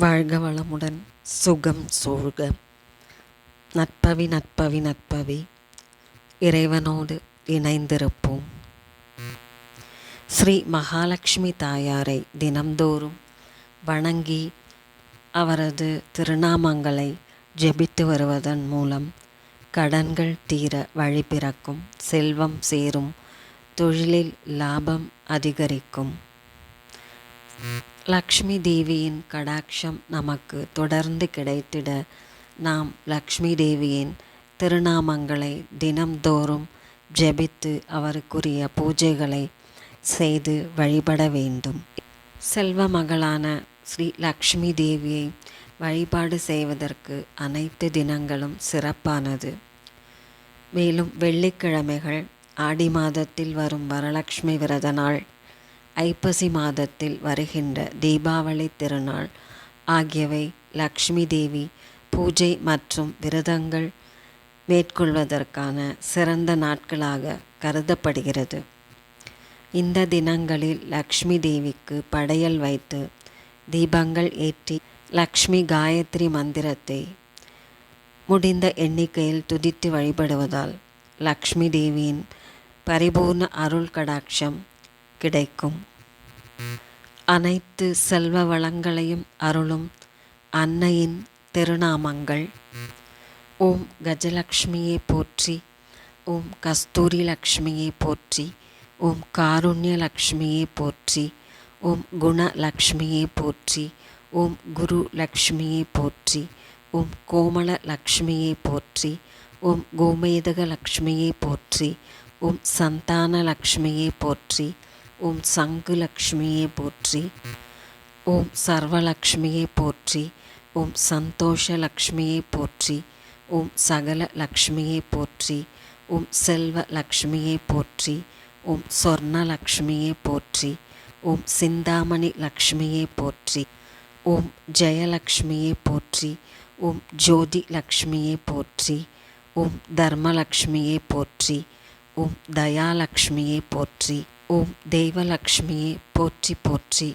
வாழ்க வளமுடன், சுகம் சூழ்க. நட்பவி நட்பவி நட்பவி, இறைவனோடு இணைந்திருப்போம். ஸ்ரீ மகாலட்சுமி தாயாரை தினம்தோறும் வணங்கி அவரது திருநாமங்களை ஜெபித்து வருவதன் மூலம் கடன்கள் தீர வழி பிறக்கும், செல்வம் சேரும், தொழிலில் லாபம் அதிகரிக்கும். லக்ஷ்மி தேவியின் கடாட்சம் நமக்கு தொடர்ந்து கிடைத்திட நாம் லக்ஷ்மி தேவியின் திருநாமங்களை தினம்தோறும் ஜெபித்து அவருக்குரிய பூஜைகளை செய்து வழிபட வேண்டும். செல்வ மகளான ஸ்ரீ லக்ஷ்மி தேவியை வழிபாடு செய்வதற்கு அனைத்து தினங்களும் சிறப்பானது. மேலும் வெள்ளிக்கிழமைகள், ஆடி மாதத்தில் வரும் வரலட்சுமி விரத நாள், ஐப்பசி மாதத்தில் வருகின்ற தீபாவளி திருநாள் ஆகியவை லக்ஷ்மி தேவி பூஜை மற்றும் விரதங்கள் மேற்கொள்வதற்கான சிறந்த நாட்களாக கருதப்படுகிறது. இந்த தினங்களில் லக்ஷ்மி தேவிக்கு படையல் வைத்து தீபங்கள் ஏற்றி லக்ஷ்மி காயத்ரி மந்திரத்தை முடிந்த எண்ணிக்கையில் துதித்து வழிபடுவதால் லக்ஷ்மி தேவியின் பரிபூர்ண அருள் கடாட்சம் கிடைக்கும். அனைத்து செல்வ வளங்களையும் அருளும் அன்னையின் திருநாமங்கள்: ஓம் கஜலக்ஷ்மியை போற்றி, ஓம் கஸ்தூரி லக்ஷ்மியை போற்றி, ஓம் காருண்ய லக்ஷ்மியை போற்றி, ஓம் குணலக்ஷ்மியை போற்றி, ஓம் குரு லக்ஷ்மியை போற்றி, ஓம் கோமல லக்ஷ்மியை போற்றி, ஓம் கோமேதக லக்ஷ்மியை போற்றி, ஓம் சந்தான லக்ஷ்மியை போற்றி, ஓம் சங்கு லக்ஷ்மியை போற்றி, ஓம் சர்வலக்ஷ்மியை போற்றி, ஓம் சந்தோஷ லக்ஷ்மியை போற்றி, ஓம் சகல லக்ஷ்மியை போற்றி, ஓம் செல்வ லக்ஷ்மியை போற்றி, ஓம் சொர்ண லக்ஷ்மியை போற்றி, ஓம் சிந்தாமணி லக்ஷ்மியை போற்றி, ஓம் ஜெயலக்ஷ்மியை போற்றி, ஓம் ஜோதி லக்ஷ்மியை போற்றி, ஓம் தர்மலக்ஷ்மியை போற்றி, ஓம் தயாலக்ஷ்மியை போற்றி, ஓம் தெய்வலக்ஷ்மியை போற்றி போற்றி.